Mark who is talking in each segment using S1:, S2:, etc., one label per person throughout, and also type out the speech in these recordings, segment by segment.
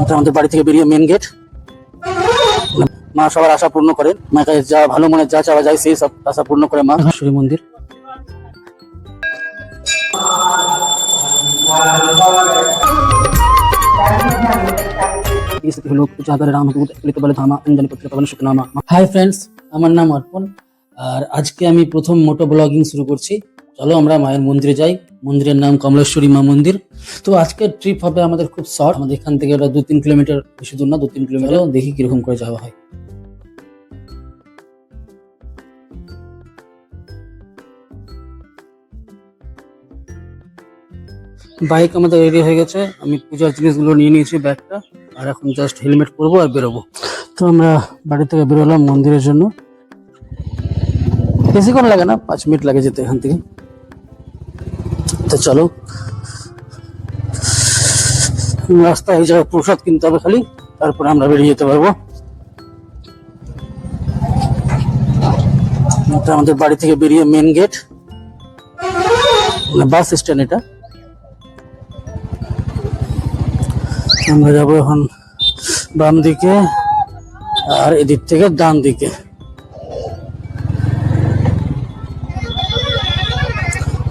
S1: এটা আমাদের বাড়ি থেকে বেরিয়ে মেন গেট। মা সবার আশা পূর্ণ করেন, মায়ের কাছে যা ভালো মনে যা চাওয়া যায় সেই সব আশা পূর্ণ করে মা। শ্রী মন্দির হাই ফ্রেন্ডস, আমার নাম অর্পণ আর আজকে আমি প্রথম মোটো ব্লগিং শুরু করছি। চলো আমরা মায়ের মন্দিরে যাই। মন্দিরের নাম কমলেশ্বরী মা মন্দির। তো আজকের ট্রিপ হবে আমাদের খুব শর্ট, আমাদের এখান থেকে ওটা 2-3 কিলোমিটার, বেশি দূর না, 2-3 কিলোমিটার। দেখি কিরকম করে যাওয়া হয়। বাইক আমাদের রেডি হয়ে গেছে, আমি পূজার জিনিসগুলো নিয়ে নিয়েছি ব্যাগটা, আর এখন জাস্ট হেলমেট পরবো আর বেরোবো। তো আমরা বাড়ি থেকে বেরোলাম মন্দিরের জন্য। বেশিক্ষণ লাগে না, 5 মিনিট লাগে যেতে এখান থেকে। তো চলো, রাস্তায় এই জায়গায় প্রসাদ কিনতে হবে খালি, তারপরে আমরা বেরিয়ে যেতে পারবো। এটা আমাদের বাড়ি থেকে বেরিয়ে মেন গেট, বাস স্ট্যান্ড। এটা আমরা যাবো এখন বাম দিকে, আর এদিক থেকে ডান দিকে।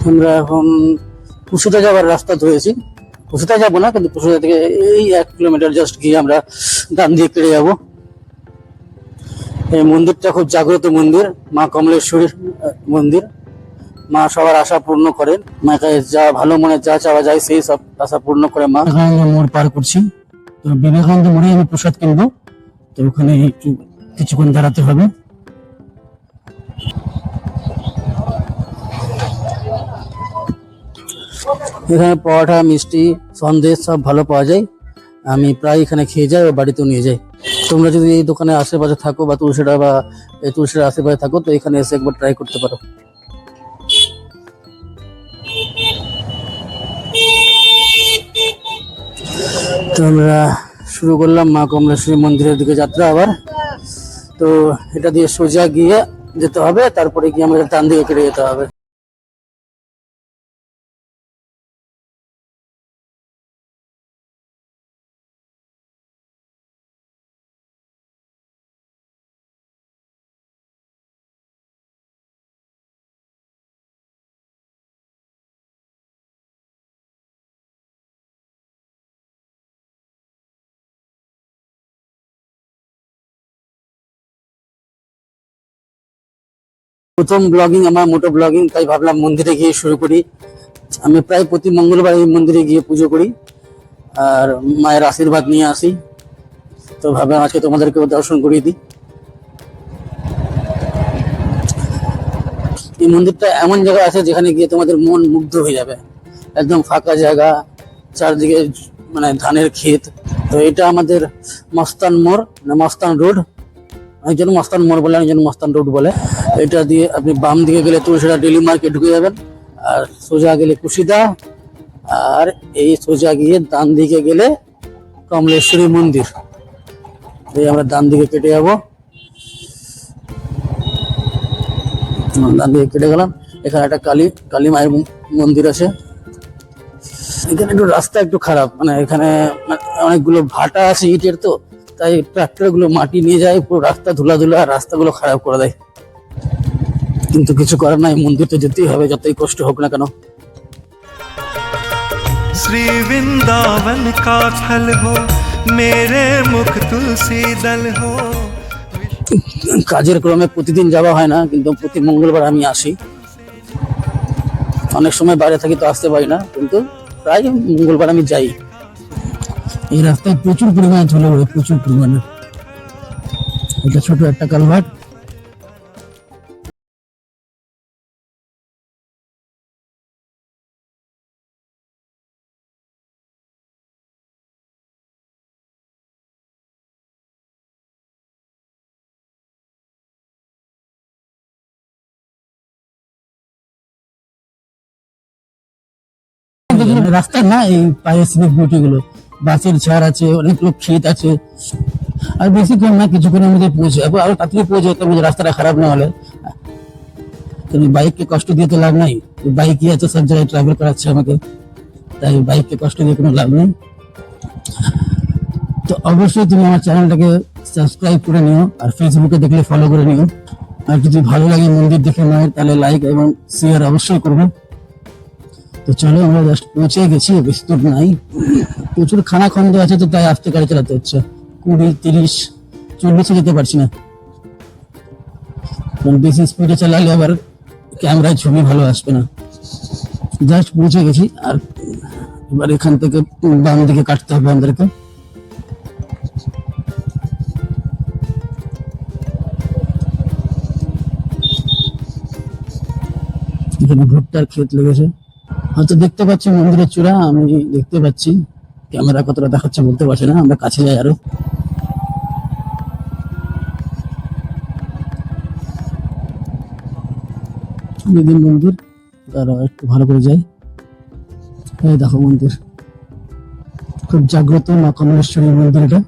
S1: আমরা এখন কুসুতা যাওয়ার রাস্তা ধরেছি। কুসুতা যাবো না, কিন্তু কুসুতা থেকে এই 1 কিলোমিটার জাস্ট গিয়ে আমরা ডান দিয়ে কেটে যাবো। এই মন্দিরটা খুব জাগ্রত মন্দির, মা কমলেশ্বরীর মন্দির। মা সবার আশা পূর্ণ করেন, মায়ের কাছে যা ভালো মনে যা চাওয়া যায় সেই সব আশা পূর্ণ করে মা। বিবেকানন্দ মোড় পার করছি, তো বিবেকানন্দ মোড়ে আমি প্রসাদ কিনবো, তো ওখানে একটু কিছুক্ষণ দাঁড়াতে হবে। এখানে পরোটা, মিষ্টি, সন্দেশ সব ভালো পাওয়া যায়। আমি প্রায় এখানে খেয়ে যাই ও বাড়িতেও নিয়ে যাই। তোমরা যদি এই দোকানের আশেপাশে থাকো বা তুলসীরা বা এই তুলসীর আশেপাশে থাকো, তো এখানে এসে একবার ট্রাই করতে পারো। তো আমরা শুরু করলাম মা কমলেশ্বরী মন্দিরের দিকে যাত্রা আবার। তো এটা দিয়ে সোজা গিয়ে যেতে হবে, তারপরে গিয়ে আমাদের ডান দিকে কেটে যেতে হবে। প্রথম ব্লগিং আমার, মোটো ব্লগিং, তাই ভাবলাম মন্দিরে গিয়ে শুরু করি। আমি প্রায় প্রতি মঙ্গলবার এই মন্দিরে গিয়ে পুজো করি আর মায়ের আশীর্বাদ নিয়ে আসি। তো ভাবলাম আজকে তোমাদেরকেও দর্শন করিয়ে দিই। এই মন্দিরটা এমন জায়গা আছে যেখানে গিয়ে তোমাদের মন মুগ্ধ হয়ে যাবে। একদম ফাঁকা জায়গা, চারদিকে মানে ধানের ক্ষেত। তো এটা আমাদের মস্তান মোড়, মস্তান রোড। একজন মস্তান মোড় বলে, একজন মস্তান রোড বলে। এটা দিয়ে আপনি বাম দিকে গেলে তুলসীরা ডেলি মার্কেট ঢুকে যাবেন, আর সোজা গেলে কুশিদা, আর এই সোজা গিয়ে ডান দিকে গেলে কমলেশ্বরী মন্দির। এই আমরা ডান দিকে কেটে যাবো, ডান দিকে কেটে গেলাম। এখানে একটা কালী মায়ের মন্দির আছে। এখানে একটু রাস্তা একটু খারাপ, মানে এখানে অনেকগুলো ভাটা আছে ইটের, তো তাই ট্রাক্টর গুলো মাটি নিয়ে যায়, পুরো রাস্তা ধুলা আর রাস্তাগুলো খারাপ করে দেয়। কিন্তু কিছু করার নাই, মন্দিরটা যেতেই হবে যতই কষ্ট হোক না কেন।
S2: श्री वृंदावन का फल हो, मेरे मुख तुलसी दल हो।
S1: কাজের ক্রমে প্রতিদিন যাওয়া হয় না, কিন্তু প্রতি মঙ্গলবার আমি আসি। অনেক সময় বাইরে থাকি তো আসতে পারি না, কিন্তু প্রায় মঙ্গলবার আমি যাই। এই রাস্তায় প্রচুর পরিমাণে ধুলো ওঠে, প্রচুর পরিমাণে। এটা ছোট একটা কালভার্ট। রাস্তা না, এই পায়ে স্লিপ বিউটি গুলো, বাসের ছাড় আছে, অনেক লোক ক্ষেত আছে। আর বেশিক্ষণ না, কিছুক্ষণের মধ্যে পৌঁছে যাবো, আরো তাড়াতাড়ি পৌঁছে যেতে হবে রাস্তাটা খারাপ না হলে। কিন্তু বাইককে কষ্ট দিয়ে তো লাভ নাই, বাইকই আছে সব জায়গায় ট্রাভেল করাচ্ছে আমাকে, তাই বাইককে কষ্ট দিয়ে কোনো লাভ নেই। তো অবশ্যই তুমি আমার চ্যানেলটাকে সাবস্ক্রাইব করে নিও, আর ফেসবুকে দেখলে ফলো করে নিও। আর যদি ভালো লাগে মন্দির দেখে মায়ের, তাহলে লাইক এবং শেয়ার অবশ্যই করবে। তো চলো, আমরা জাস্ট পৌঁছে গেছি, বেশি দূর নাই। প্রচুর খানা খন্দ আছে, তো তাই আস্তে গাড়ি চালাতে হচ্ছে। 20, 30, 40-এ যেতে পারছি না, কারণ বেশি স্পিডে চালালে আবার ক্যামেরায় ছবি ভালো আসবে না। জাস্ট পৌঁছে গেছি, আর এবার এখান থেকে বাম দিকে কাটতে হবে আমাদেরকে। এখানে ভুট্টার ক্ষেত লেগেছে, হয়তো দেখতে পাচ্ছি মন্দিরের চূড়া, আমি দেখতে পাচ্ছি। ক্যামেরা কতটা দেখাচ্ছে বলতে পারছি না, আমরা কাছে যাই আরো। মন্দির, তারা একটু ভালো করে যাই। এই দেখো মন্দির, খুব জাগ্রত মা কমলেশ্বরী মন্দির এটা।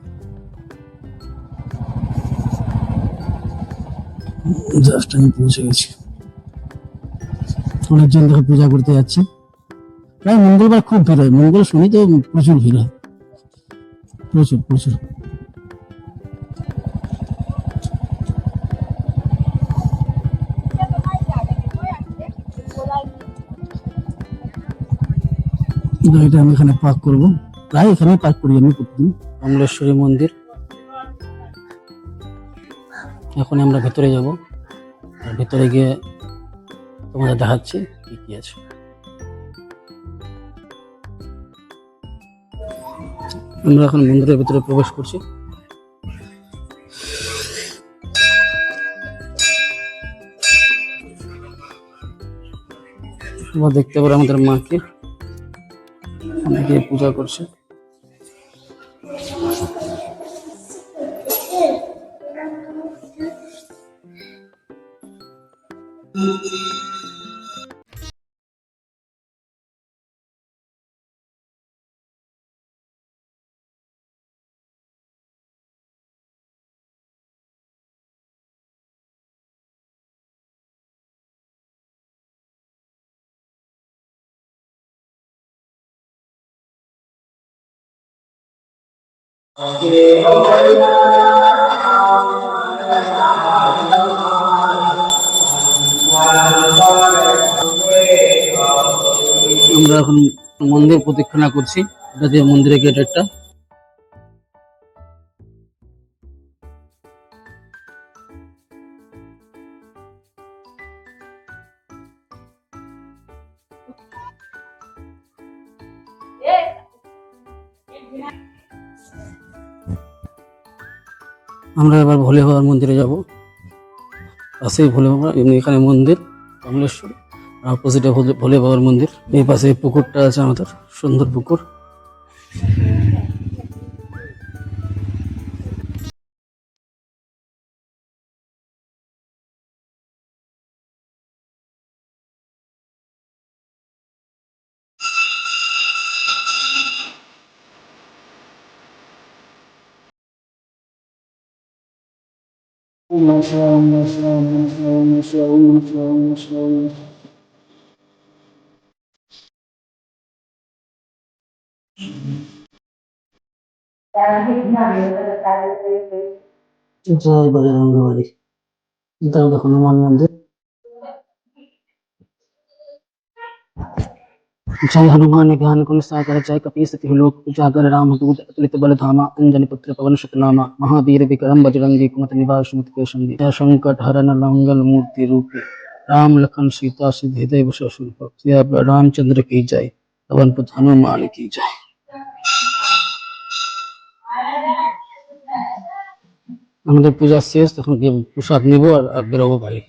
S1: জাস্ট আমি পৌঁছে গেছি। অনেকজন দেখো পূজা করতে যাচ্ছে। প্রায় মঙ্গলবার খুব ভিড় হয়, মঙ্গল শনি তো প্রচুর ভিড় হয়, প্রচুর প্রচুর। গাড়িটা আমি এখানে পার্ক করবো, প্রায় এখানে পার্ক করি আমি প্রতিদিন। কমলেশ্বরী মন্দির, এখন আমরা ভেতরে যাব, আর ভেতরে গিয়ে তোমাদের দেখাচ্ছি কি কি আছে। আমরা এখন মন্দিরের ভিতরে প্রবেশ করছি। তোমরা দেখতে পারো আমাদের মাকে, অনেকে পূজা করছে। আমরা এখন মন্দির প্রদক্ষিণা করছি, এটা দিয়ে মন্দিরের গেট একটা। আমরা এবার ভোলে বাবার মন্দিরে যাব। পাশেই ভোলে বাবা, এমনি এখানে মন্দির কমলেশ্বর, আর অপোজিটে ভোলে বাবার মন্দির। এই পাশে পুকুরটা আছে আমাদের, সুন্দর পুকুর। জয় বজরঙ্গ বলি। এটা হলো হনুমান মন্দির। जय हनुमान ज्ञान गुण सागर जय कपीसति लोक उजागर राम दूत अतुलित बल धामा अंजनी पुत्र पवन सुतनामा महावीर विक्रम बजरंगी कुमति निवास सुमति के संगी जय संकट हरण मंगल मूर्ति रूपी राम लखन सीता सिद्धि देव ससुर जय रामचंद्र की जय पवन पुत्र हनुमान की जय। আমাদের পূজা শেষ, তখন গিয়ে প্রসাদ নিবো আর বেরোবো বাড়ি।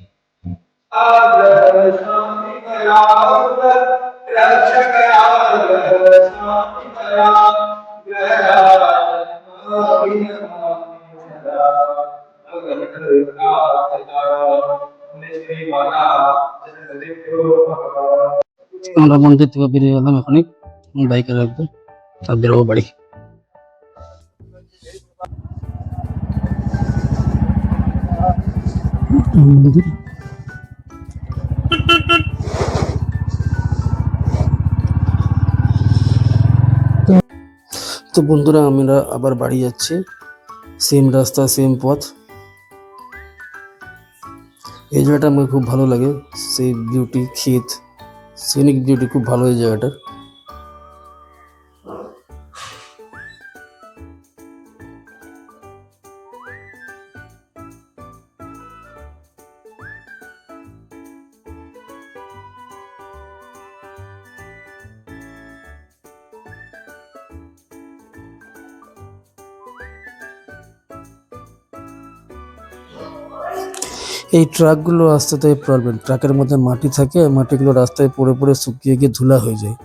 S1: আমরা মন্দির থেকে বেরিয়ে গেলাম, এখনই বাইকে রাখবো আর বেরোবো বাড়ি। মন্দির তো বন্ধুরা আমরা আবার বাড়ি যাচ্ছি, সেম রাস্তা সেম পথ। এই জায়গাটা আমার খুব ভালো লাগে, সেই বিউটি ক্ষেত, সিনিক বিউটি খুব ভালো এই জায়গাটা। এই ট্রাকগুলো রাস্তাতে প্রবলেম, ট্রাকের মধ্যে মাটি থাকে, মাটিগুলো রাস্তায় পড়ে পড়ে শুকিয়ে গিয়ে ধুলা হয়ে যায়,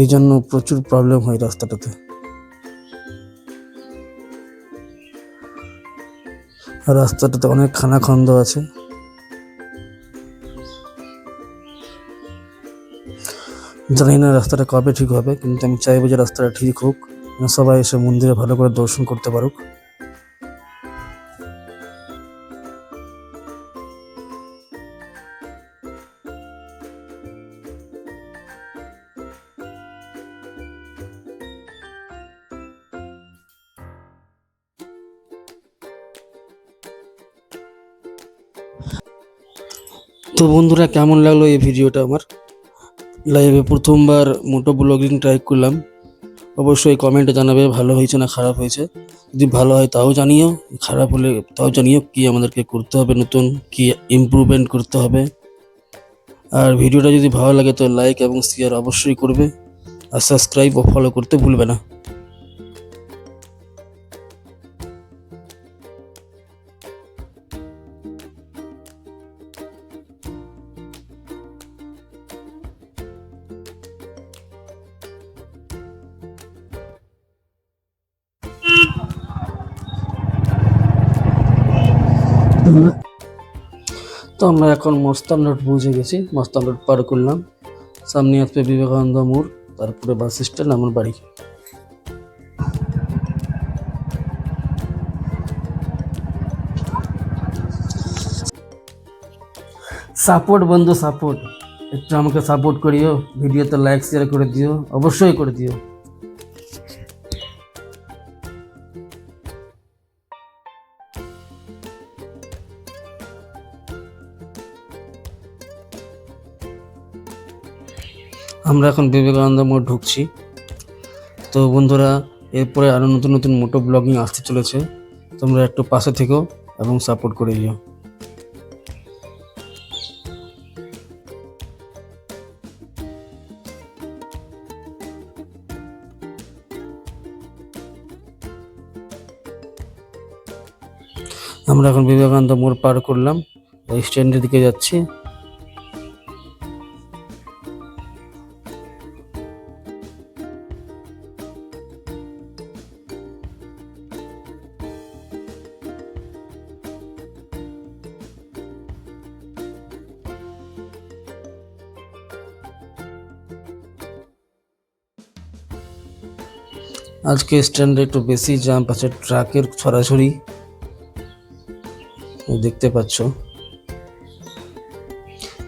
S1: এই জন্য প্রচুর প্রবলেম হয় রাস্তাটাতে। আর রাস্তাটাতে অনেক খানাখন্দ আছে। জানি না রাস্তাটা কবে ঠিক হবে, কিন্তু আমি চাইবো যে রাস্তাটা ঠিক হোক, সবাই এসে মন্দিরে ভালো করে দর্শন করতে পারুক। তো বন্ধুরা, কেমন লাগলো এই ভিডিওটা আমার? লাইভে প্রথমবার মোটো ব্লগিং ট্রাই করলাম, অবশ্যই কমেন্টে জানাবে ভালো হয়েছে না খারাপ হয়েছে। যদি ভালো হয় তাও জানিও, খারাপ হলে তাও জানিও, কি আমাদেরকে করতে হবে, নতুন কি ইমপ্রুভমেন্ট করতে হবে। আর ভিডিওটা যদি ভালো লাগে তো লাইক এবং শেয়ার অবশ্যই করবে, আর সাবস্ক্রাইব ও ফলো করতে ভুলবে না। তো আমরা এখন মস্তান রোড পৌঁছে গেছি, মস্তান রোড পার করলাম, সামনে আসবে বিবেকানন্দ মোড়, তারপরে বাস স্ট্যান্ড, আমার বাড়ি। সাপোর্ট বন্ধু, সাপোর্ট, একটু আমাকে সাপোর্ট করিও, ভিডিওতে লাইক শেয়ার করে দিও, অবশ্যই করে দিও। আমরা এখন বিবেকানন্দ মোড় ঢুকছি। তো বন্ধুরা, এরপরে আরও নতুন নতুন মোটো ব্লগিং আসতে চলেছে, তোমরা একটু পাশে থেকো এবং সাপোর্ট করে দিও। আমরা এখন বিবেকানন্দ মোড় পার করলাম, স্ট্যান্ডের দিকে যাচ্ছি। আজকে স্ট্যান্ডে একটু বেশি জাম্প আছে, ট্রাকের ছড়াছড়ি দেখতে পাচ্ছ।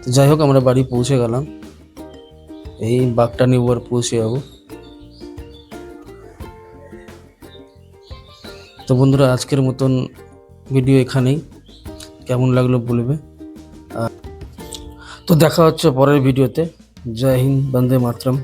S1: তো যাই হোক, আমরা বাড়ি পৌঁছে গেলাম, এই বাগটা নিয়ে আর পৌঁছে যাবো। তো বন্ধুরা, আজকের মতন ভিডিও এখানেই, কেমন লাগলো বলবে। তো দেখা হচ্ছে পরের ভিডিওতে। জয় হিন্দ, বন্দে মাতরম।